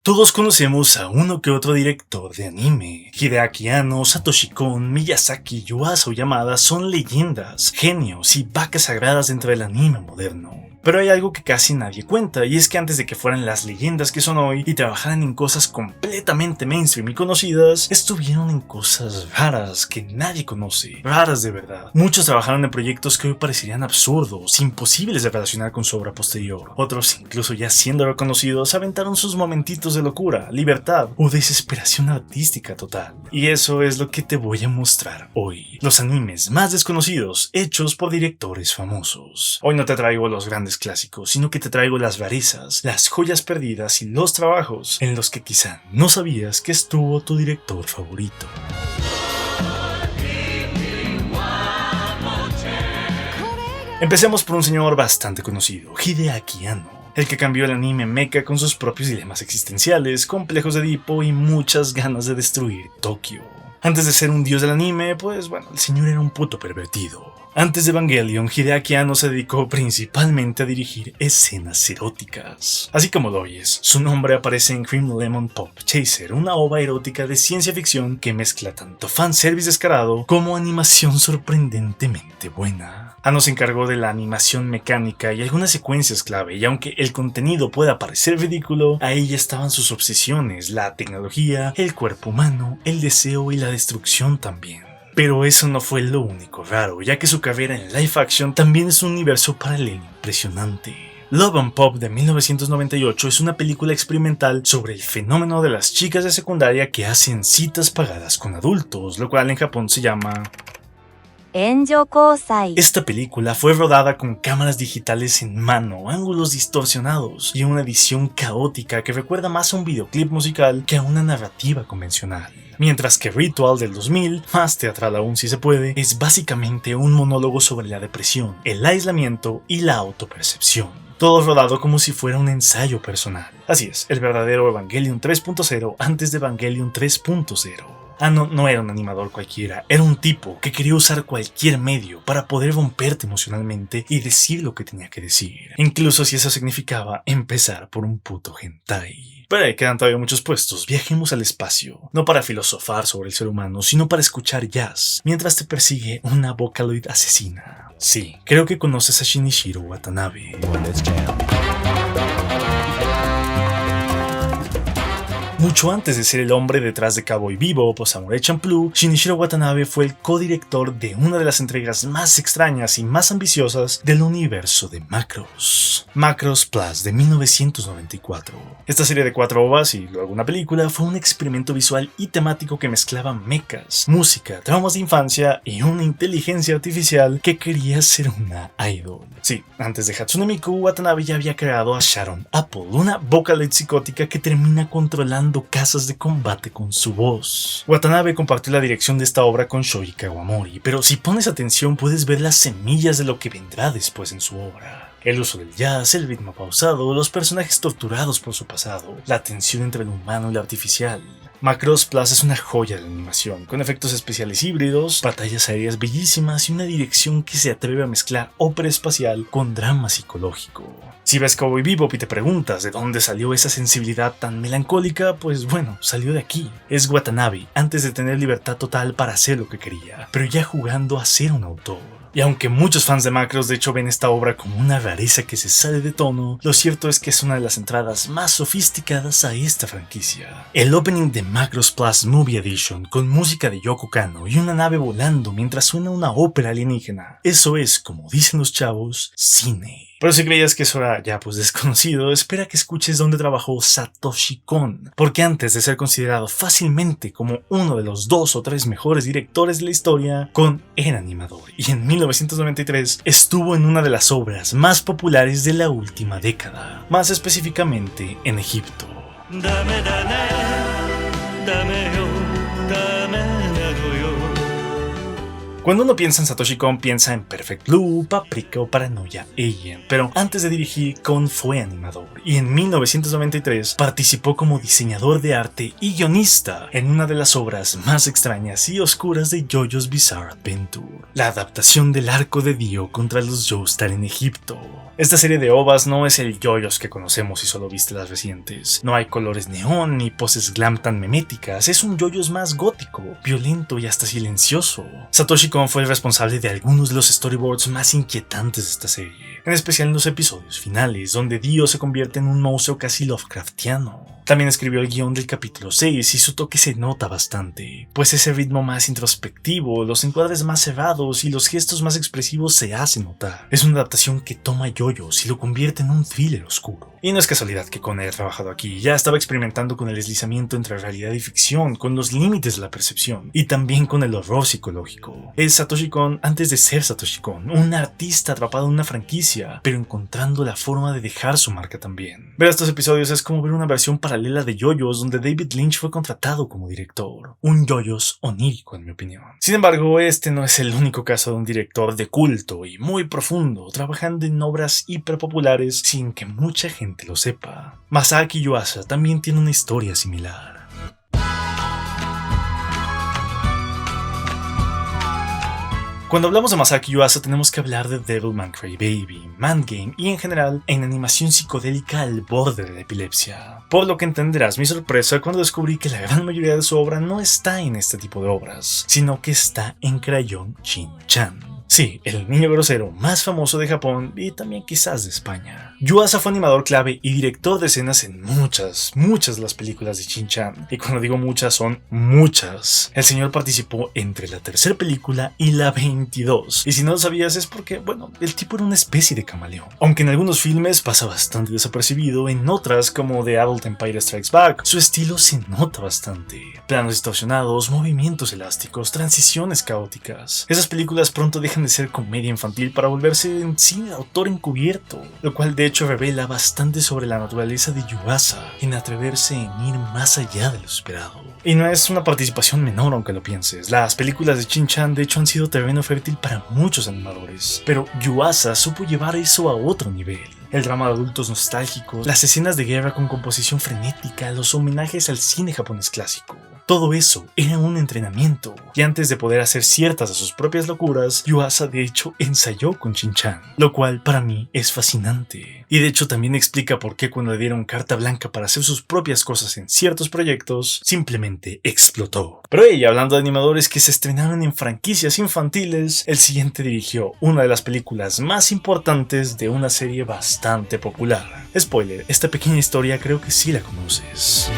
Todos conocemos a uno que otro director de anime. Hideaki Anno, Satoshi Kon, Miyazaki, Yuasa Yamada son leyendas, genios y vacas sagradas dentro del anime moderno. Pero hay algo que casi nadie cuenta, y es que antes de que fueran las leyendas que son hoy y trabajaran en cosas completamente mainstream y conocidas, estuvieron en cosas raras que nadie conoce, raras de verdad. Muchos trabajaron en proyectos que hoy parecerían absurdos, imposibles de relacionar con su obra posterior. Otros, incluso ya siendo reconocidos, aventaron sus momentitos de locura, libertad o desesperación artística total. Y eso es lo que te voy a mostrar hoy. Los animes más desconocidos, hechos por directores famosos. Hoy no te traigo los grandes clásicos, sino que te traigo las rarezas, las joyas perdidas y los trabajos en los que quizá no sabías que estuvo tu director favorito. Empecemos por un señor bastante conocido, Hideaki Anno, el que cambió el anime mecha con sus propios dilemas existenciales, complejos de Edipo y muchas ganas de destruir Tokio. Antes de ser un dios del anime, pues bueno, el señor era un puto pervertido. Antes de Evangelion, Hideaki Anno se dedicó principalmente a dirigir escenas eróticas. Así como lo oyes, su nombre aparece en Cream Lemon Pop Chaser, una ova erótica de ciencia ficción que mezcla tanto fanservice descarado como animación sorprendentemente buena. Anno se encargó de la animación mecánica y algunas secuencias clave, y aunque el contenido pueda parecer ridículo, ahí estaban sus obsesiones, la tecnología, el cuerpo humano, el deseo y la destrucción también. Pero eso no fue lo único raro, ya que su carrera en live action también es un universo paralelo impresionante. Love and Pop de 1998 es una película experimental sobre el fenómeno de las chicas de secundaria que hacen citas pagadas con adultos, lo cual en Japón se llama Esta película fue rodada con cámaras digitales en mano, ángulos distorsionados y una edición caótica que recuerda más a un videoclip musical que a una narrativa convencional. Mientras que Ritual del 2000, más teatral aún si se puede, es básicamente un monólogo sobre la depresión, el aislamiento y la autopercepción. Todo rodado como si fuera un ensayo personal. Así es, el verdadero Evangelion 3.0 antes de Evangelion 3.0. Anno no era un animador cualquiera, era un tipo que quería usar cualquier medio para poder romperte emocionalmente y decir lo que tenía que decir, incluso si eso significaba empezar por un puto hentai. Pero ahí quedan todavía muchos puestos, viajemos al espacio, no para filosofar sobre el ser humano, sino para escuchar jazz, mientras te persigue una Vocaloid asesina. Sí, creo que conoces a Shinichiro Watanabe. Mucho antes de ser el hombre detrás de Cowboy Bebop o Samurai Champloo, Shinichiro Watanabe fue el codirector de una de las entregas más extrañas y más ambiciosas del universo de Macross. Macross Plus de 1994. Esta serie de 4 ovas y luego una película fue un experimento visual y temático que mezclaba mechas, música, traumas de infancia y una inteligencia artificial que quería ser una idol. Sí, antes de Hatsune Miku, Watanabe ya había creado a Sharon Apple, una Vocaloid psicótica que termina controlando casas de combate con su voz. Watanabe compartió la dirección de esta obra con Shoji Kawamori, pero si pones atención puedes ver las semillas de lo que vendrá después en su obra. El uso del jazz, el ritmo pausado, los personajes torturados por su pasado, la tensión entre lo humano y lo artificial. Macross Plus es una joya de la animación, con efectos especiales híbridos, batallas aéreas bellísimas y una dirección que se atreve a mezclar ópera espacial con drama psicológico. Si ves Cowboy Bebop y te preguntas de dónde salió esa sensibilidad tan melancólica, pues bueno, salió de aquí. Es Watanabe, antes de tener libertad total para hacer lo que quería, pero ya jugando a ser un autor. Y aunque muchos fans de Macross de hecho ven esta obra como una rareza que se sale de tono, lo cierto es que es una de las entradas más sofisticadas a esta franquicia. El opening de Macross Plus Movie Edition, con música de Yoko Kanno y una nave volando mientras suena una ópera alienígena, eso es, como dicen los chavos, cine. Pero si creías que eso era ya pues desconocido, espera que escuches dónde trabajó Satoshi Kon, porque antes de ser considerado fácilmente como uno de los 2 o 3 mejores directores de la historia, Kon era animador y en 1993 estuvo en una de las obras más populares de la última década, más específicamente en Egipto. Cuando uno piensa en Satoshi Kon, piensa en Perfect Blue, Paprika o Paranoia Agent, pero antes de dirigir, Kon fue animador y en 1993 participó como diseñador de arte y guionista en una de las obras más extrañas y oscuras de JoJo's Bizarre Adventure, la adaptación del arco de Dio contra los Joestar en Egipto. Esta serie de ovas no es el JoJo's que conocemos y solo viste las recientes. No hay colores neón ni poses glam tan meméticas, es un JoJo's más gótico, violento y hasta silencioso. Satoshi Kon fue el responsable de algunos de los storyboards más inquietantes de esta serie, en especial en los episodios finales, donde Dio se convierte en un monstruo casi Lovecraftiano. También escribió el guión del capítulo 6 y su toque se nota bastante, pues ese ritmo más introspectivo, los encuadres más cerrados y los gestos más expresivos se hacen notar. Es una adaptación que toma JoJo's y lo convierte en un thriller oscuro. Y no es casualidad que Kon haya trabajado aquí, ya estaba experimentando con el deslizamiento entre realidad y ficción, con los límites de la percepción, y también con el horror psicológico. Es Satoshi Kon antes de ser Satoshi Kon, un artista atrapado en una franquicia, pero encontrando la forma de dejar su marca también. Ver estos episodios es como ver una versión paralela de JoJo's donde David Lynch fue contratado como director. Un JoJo's onírico en mi opinión. Sin embargo, este no es el único caso de un director de culto y muy profundo, trabajando en obras hiperpopulares sin que mucha gente lo sepa. Masaaki Yuasa también tiene una historia similar. Cuando hablamos de Masaaki Yuasa tenemos que hablar de Devilman Crybaby, Man Game y en general en animación psicodélica al borde de la epilepsia. Por lo que entenderás mi sorpresa cuando descubrí que la gran mayoría de su obra no está en este tipo de obras, sino que está en Crayon Shin-chan. Sí, el niño grosero más famoso de Japón y también quizás de España. Yuasa fue animador clave y director de escenas en muchas de las películas de Shin-chan. Y cuando digo muchas, son muchas. El señor participó entre la tercera película y la 22. Y si no lo sabías es porque, bueno, el tipo era una especie de camaleón. Aunque en algunos filmes pasa bastante desapercibido, en otras, como The Adult Empire Strikes Back, su estilo se nota bastante. Planos distorsionados, movimientos elásticos, transiciones caóticas. Esas películas pronto dejan de ser comedia infantil para volverse en sí autor encubierto, lo cual de hecho revela bastante sobre la naturaleza de Yuasa en atreverse en ir más allá de lo esperado. Y no es una participación menor aunque lo pienses, las películas de Shin-chan de hecho han sido terreno fértil para muchos animadores, pero Yuasa supo llevar eso a otro nivel. El drama de adultos nostálgicos, las escenas de guerra con composición frenética, los homenajes al cine japonés clásico. Todo eso era un entrenamiento, y antes de poder hacer ciertas de sus propias locuras, Yuasa de hecho ensayó con Shin-chan, lo cual para mí es fascinante. Y de hecho también explica por qué cuando le dieron carta blanca para hacer sus propias cosas en ciertos proyectos, simplemente explotó. Pero hablando de animadores que se estrenaron en franquicias infantiles, el siguiente dirigió una de las películas más importantes de una serie bastante popular. Spoiler, esta pequeña historia creo que sí la conoces.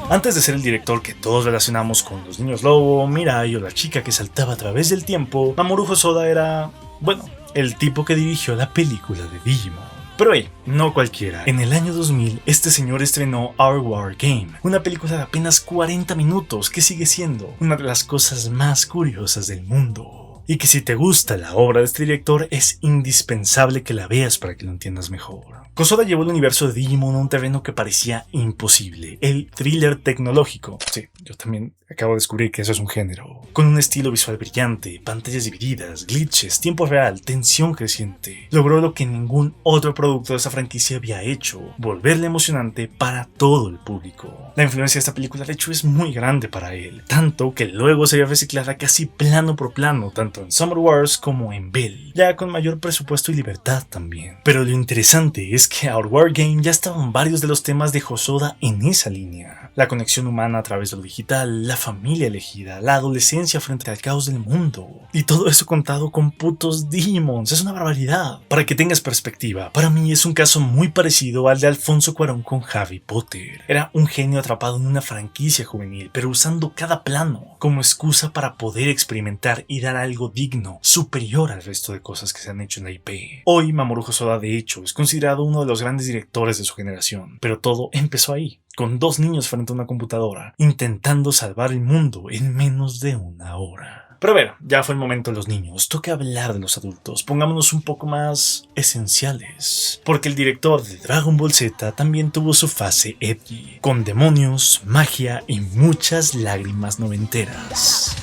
Antes de ser el director que todos relacionamos con Los Niños Lobo, Mirai o La Chica que saltaba a través del tiempo, Mamoru Hosoda era, bueno, el tipo que dirigió la película de Digimon. Pero no cualquiera. En el año 2000, este señor estrenó Our War Game, una película de apenas 40 minutos que sigue siendo una de las cosas más curiosas del mundo. Y que si te gusta la obra de este director, es indispensable que la veas para que lo entiendas mejor. Hosoda llevó el universo de Digimon a un terreno que parecía imposible, el thriller tecnológico. Sí, yo también acabo de descubrir que eso es un género. Con un estilo visual brillante, pantallas divididas, glitches, tiempo real, tensión creciente. Logró lo que ningún otro producto de esa franquicia había hecho, volverla emocionante para todo el público. La influencia de esta película de hecho es muy grande para él, tanto que luego sería reciclada casi plano por plano, tanto en Summer Wars como en Bell, ya con mayor presupuesto y libertad también. Pero lo interesante es que Our War Game ya estaban varios de los temas de Hosoda en esa línea. La conexión humana a través de lo digital, la familia elegida, la adolescencia frente al caos del mundo. Y todo eso contado con putos Digimons, es una barbaridad. Para que tengas perspectiva, para mí es un caso muy parecido al de Alfonso Cuarón con Harry Potter. Era un genio atrapado en una franquicia juvenil, pero usando cada plano como excusa para poder experimentar y dar algo digno, superior al resto de cosas que se han hecho en la IP. Hoy Mamoru Hosoda de hecho es considerado uno de los grandes directores de su generación, pero todo empezó ahí, con dos niños frente a una computadora, intentando salvar el mundo en menos de una hora. Pero a ver, ya fue el momento de los niños, toca hablar de los adultos, pongámonos un poco más esenciales. Porque el director de Dragon Ball Z también tuvo su fase edgy, con demonios, magia y muchas lágrimas noventeras.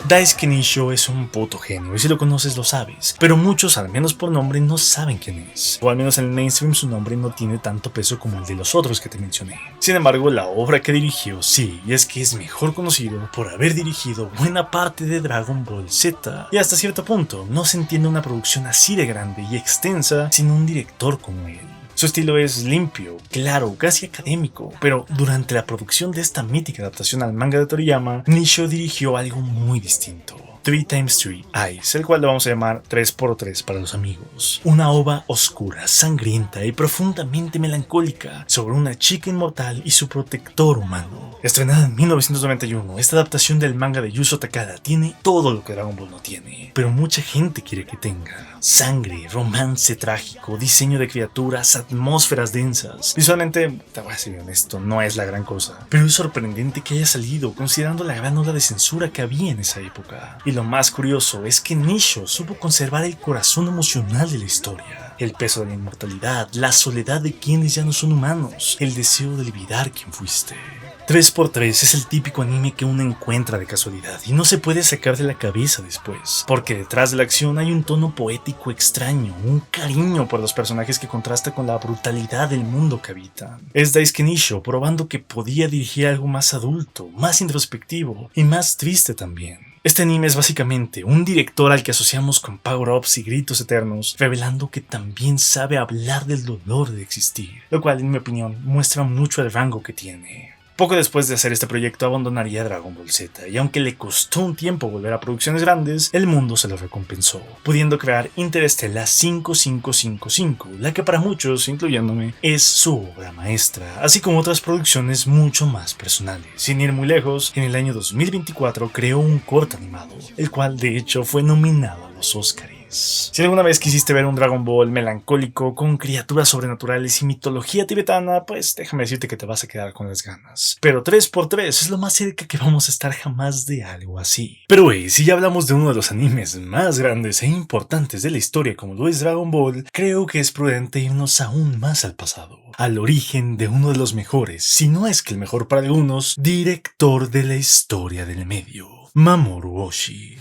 Daisuke Nisho es un puto genio y si lo conoces lo sabes, pero muchos, al menos por nombre, no saben quién es, o al menos en el mainstream su nombre no tiene tanto peso como el de los otros que te mencioné. Sin embargo, la obra que dirigió sí, y es que es mejor conocido por haber dirigido buena parte de Dragon Ball Z, y hasta cierto punto no se entiende una producción así de grande y extensa sin un director como él. Su estilo es limpio, claro, casi académico, pero durante la producción de esta mítica adaptación al manga de Toriyama, Nisho dirigió algo muy distinto. 3x3 Eyes, el cual lo vamos a llamar 3x3 para los amigos. Una ova oscura, sangrienta y profundamente melancólica sobre una chica inmortal y su protector humano. Estrenada en 1991, esta adaptación del manga de Yuzo Takada tiene todo lo que Dragon Ball no tiene, pero mucha gente quiere que tenga. Sangre, romance trágico, diseño de criaturas, atmósferas densas. Visualmente, te voy a ser honesto, no es la gran cosa, pero es sorprendente que haya salido considerando la gran ola de censura que había en esa época. Y lo más curioso es que Nisho supo conservar el corazón emocional de la historia. El peso de la inmortalidad, la soledad de quienes ya no son humanos, el deseo de olvidar quién fuiste. 3x3 es el típico anime que uno encuentra de casualidad y no se puede sacar de la cabeza después, porque detrás de la acción hay un tono poético extraño, un cariño por los personajes que contrasta con la brutalidad del mundo que habitan. Es Daisuke Nisho probando que podía dirigir algo más adulto, más introspectivo y más triste también. Este anime es básicamente un director al que asociamos con power-ups y gritos eternos, revelando que también sabe hablar del dolor de existir, lo cual en mi opinión muestra mucho el rango que tiene. Poco después de hacer este proyecto abandonaría Dragon Ball Z, y aunque le costó un tiempo volver a producciones grandes, el mundo se lo recompensó, pudiendo crear Interestela 5555, la que para muchos, incluyéndome, es su obra maestra, así como otras producciones mucho más personales. Sin ir muy lejos, en el año 2024 creó un corto animado, el cual de hecho fue nominado a los Oscars. Si alguna vez quisiste ver un Dragon Ball melancólico con criaturas sobrenaturales y mitología tibetana, pues déjame decirte que te vas a quedar con las ganas. Pero 3x3 es lo más cerca que vamos a estar jamás de algo así. Pero si ya hablamos de uno de los animes más grandes e importantes de la historia como lo es Dragon Ball, creo que es prudente irnos aún más al pasado, al origen de uno de los mejores, si no es que el mejor para algunos, director de la historia del medio, Mamoru Oshii.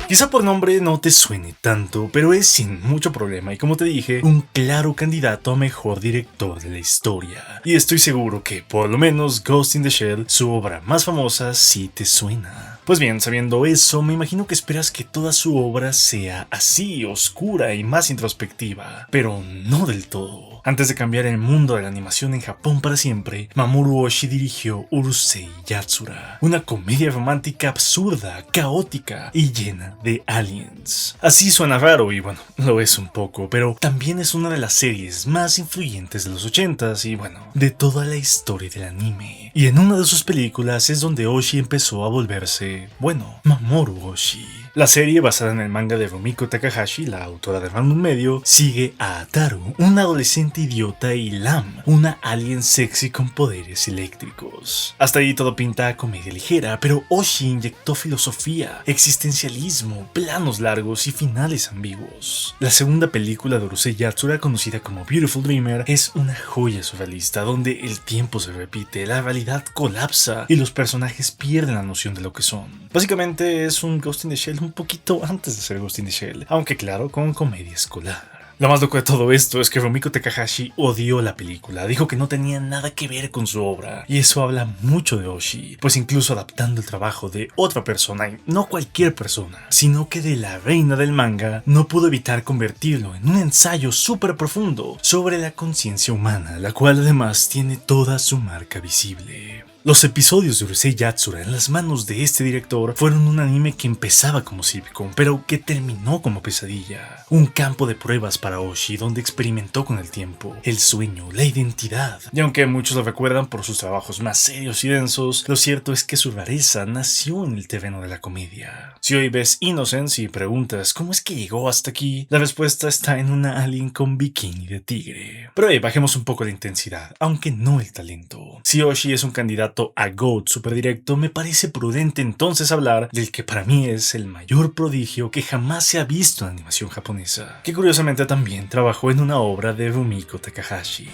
Quizá por nombre no te suene tanto, pero es sin mucho problema y como te dije, un claro candidato a mejor director de la historia. Y estoy seguro que por lo menos Ghost in the Shell, su obra más famosa, sí te suena. Pues bien, sabiendo eso, me imagino que esperas que toda su obra sea así, oscura y más introspectiva, pero no del todo. Antes de cambiar el mundo de la animación en Japón para siempre, Mamoru Oshii dirigió Urusei Yatsura, una comedia romántica absurda, caótica y llena de aliens. Así suena raro y bueno, lo es un poco, pero también es una de las series más influyentes de los 80s y bueno, de toda la historia del anime. Y en una de sus películas es donde Oshii empezó a volverse, bueno, Mamoru Oshii. La serie, basada en el manga de Rumiko Takahashi, la autora de Ranma Medio, sigue a Ataru, un adolescente idiota, y Lam, una alien sexy con poderes eléctricos. Hasta ahí todo pinta a comedia ligera, pero Oshii inyectó filosofía, existencialismo, planos largos y finales ambiguos. La segunda película de Urusei Yatsura, conocida como Beautiful Dreamer, es una joya surrealista donde el tiempo se repite, la realidad colapsa y los personajes pierden la noción de lo que son. Básicamente es un Ghost in the Shell un poquito antes de ser Ghost in the Shell, aunque claro, con comedia escolar. Lo más loco de todo esto es que Rumiko Takahashi odió la película, dijo que no tenía nada que ver con su obra, y eso habla mucho de Oshii, pues incluso adaptando el trabajo de otra persona, y no cualquier persona, sino que de la reina del manga, no pudo evitar convertirlo en un ensayo súper profundo sobre la conciencia humana, la cual además tiene toda su marca visible. Los episodios de Urusei Yatsura en las manos de este director fueron un anime que empezaba como sitcom, pero que terminó como pesadilla. Un campo de pruebas para Oshii donde experimentó con el tiempo, el sueño, la identidad. Y aunque muchos lo recuerdan por sus trabajos más serios y densos, lo cierto es que su rareza nació en el terreno de la comedia. Si hoy ves Innocence y preguntas cómo es que llegó hasta aquí, la respuesta está en una alien con bikini de tigre. Pero bajemos un poco la intensidad, aunque no el talento. Si Oshii es un candidato a GOAT super directo, me parece prudente entonces hablar del que para mí es el mayor prodigio que jamás se ha visto en animación japonesa, que curiosamente también trabajó en una obra de Rumiko Takahashi.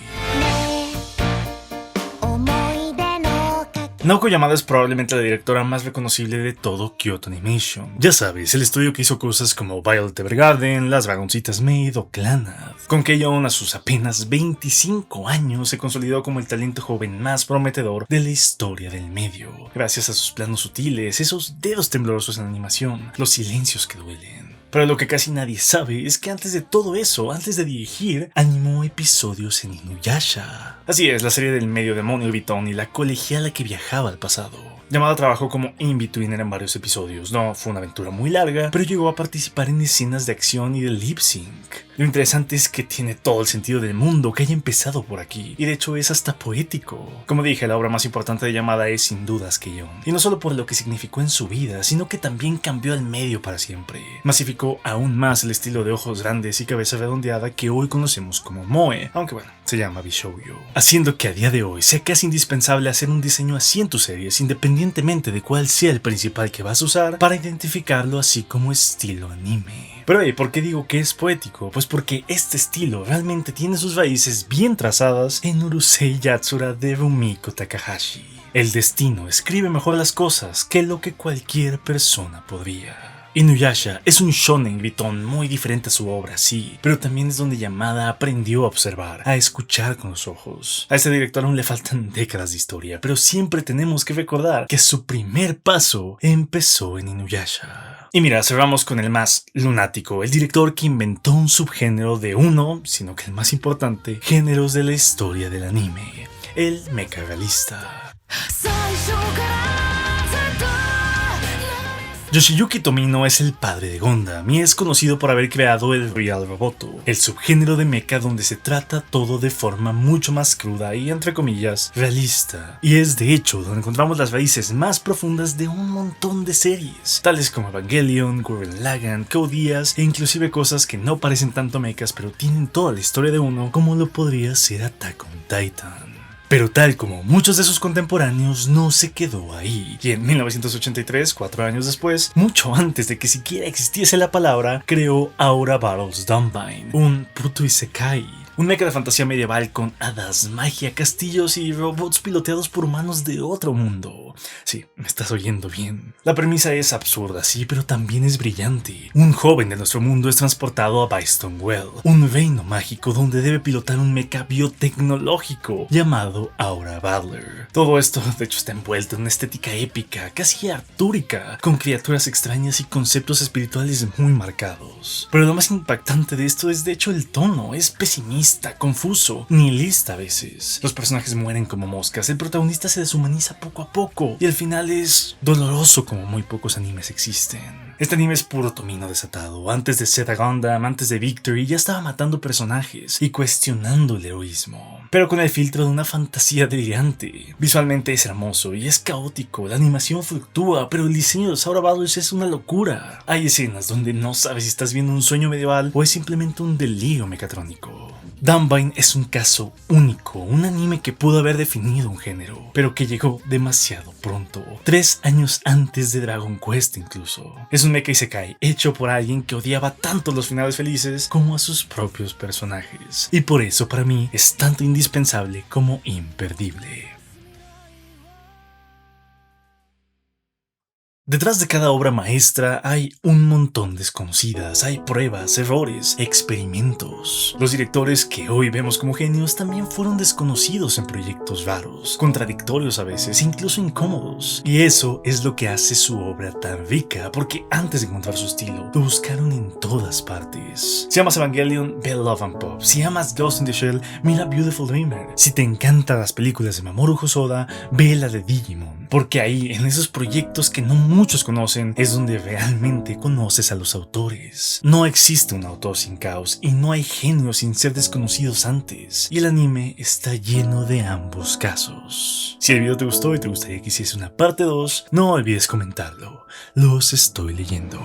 Naoko Yamada es probablemente la directora más reconocible de todo Kyoto Animation. Ya sabes, el estudio que hizo cosas como Violet Evergarden, Las Dragoncitas Maid o Clannad. Con que ella aún a sus apenas 25 años se consolidó como el talento joven más prometedor de la historia del medio. Gracias a sus planos sutiles, esos dedos temblorosos en animación, los silencios que duelen. Pero lo que casi nadie sabe es que antes de todo eso, antes de dirigir, animó episodios en Inuyasha. Así es, la serie del medio demonio Vitón y la colegiala que viajaba al pasado. Yamada trabajó como in-betweener en varios episodios. No fue una aventura muy larga, pero llegó a participar en escenas de acción y de lip sync. Lo interesante es que tiene todo el sentido del mundo que haya empezado por aquí, y de hecho es hasta poético. Como dije, la obra más importante de Yamada es sin dudas Keion, y no solo por lo que significó en su vida, sino que también cambió al medio para siempre. Masificó aún más el estilo de ojos grandes y cabeza redondeada que hoy conocemos como moe, aunque bueno, se llama Bishoujo, haciendo que a día de hoy sea casi indispensable hacer un diseño así en tus series, independientemente de cuál sea el principal que vas a usar, para identificarlo así como estilo anime. Pero ¿por qué digo que es poético? Pues porque este estilo realmente tiene sus raíces bien trazadas en Urusei Yatsura de Rumiko Takahashi. El destino escribe mejor las cosas que lo que cualquier persona podría. Inuyasha es un shonen gritón muy diferente a su obra, sí, pero también es donde Yamada aprendió a observar, a escuchar con los ojos. A este director aún le faltan décadas de historia, pero siempre tenemos que recordar que su primer paso empezó en Inuyasha. Y mira, cerramos con el más lunático, el director que inventó un subgénero de uno, sino que el más importante, géneros de la historia del anime, el mecha realista. Yoshiyuki Tomino es el padre de Gundam y es conocido por haber creado el Real Roboto, el subgénero de mecha donde se trata todo de forma mucho más cruda y, entre comillas, realista. Y es de hecho donde encontramos las raíces más profundas de un montón de series, tales como Evangelion, Gurren Lagann, Code Geass e inclusive cosas que no parecen tanto mechas pero tienen toda la historia de uno, como lo podría ser Attack on Titan. Pero tal como muchos de sus contemporáneos, no se quedó ahí. Y en 1983, 4 años después, mucho antes de que siquiera existiese la palabra, creó Aura Battles Dumbine, un puto isekai. Un mecha de fantasía medieval con hadas, magia, castillos y robots piloteados por humanos de otro mundo. Sí, me estás oyendo bien. La premisa es absurda, sí, pero también es brillante. Un joven de nuestro mundo es transportado a Byston Well, un reino mágico donde debe pilotar un mecha biotecnológico llamado Aura Battler. Todo esto, de hecho, está envuelto en una estética épica, casi artúrica, con criaturas extrañas y conceptos espirituales muy marcados. Pero lo más impactante de esto es, de hecho, el tono. Es pesimista, confuso, nihilista a veces. Los personajes mueren como moscas, el protagonista se deshumaniza poco a poco y el final es doloroso como muy pocos animes existen. Este anime es puro Tomino desatado. Antes de Zeta Gundam, antes de Victory, ya estaba matando personajes y cuestionando el heroísmo, pero con el filtro de una fantasía delirante. Visualmente es hermoso y es caótico, la animación fluctúa, pero el diseño de los Aura Battlers es una locura. Hay escenas donde no sabes si estás viendo un sueño medieval o es simplemente un delirio mecatrónico. Dumbine es un caso único, un anime que pudo haber definido un género, pero que llegó demasiado pronto, 3 años antes de Dragon Quest incluso. Es un mecha isekai hecho por alguien que odiaba tanto los finales felices como a sus propios personajes, y por eso para mí es tanto indispensable como imperdible. Detrás de cada obra maestra hay un montón desconocidas, hay pruebas, errores, experimentos. Los directores que hoy vemos como genios también fueron desconocidos en proyectos raros, contradictorios a veces, incluso incómodos. Y eso es lo que hace su obra tan rica, porque antes de encontrar su estilo, lo buscaron en todas partes. Si amas Evangelion, ve Love and Pop. Si amas Ghost in the Shell, mira Beautiful Dreamer. Si te encantan las películas de Mamoru Hosoda, ve la de Digimon. Porque ahí, en esos proyectos que no muchos conocen, es donde realmente conoces a los autores. No existe un autor sin caos y no hay genios sin ser desconocidos antes. Y el anime está lleno de ambos casos. Si el video te gustó y te gustaría que hiciese una parte 2, no olvides comentarlo. Los estoy leyendo.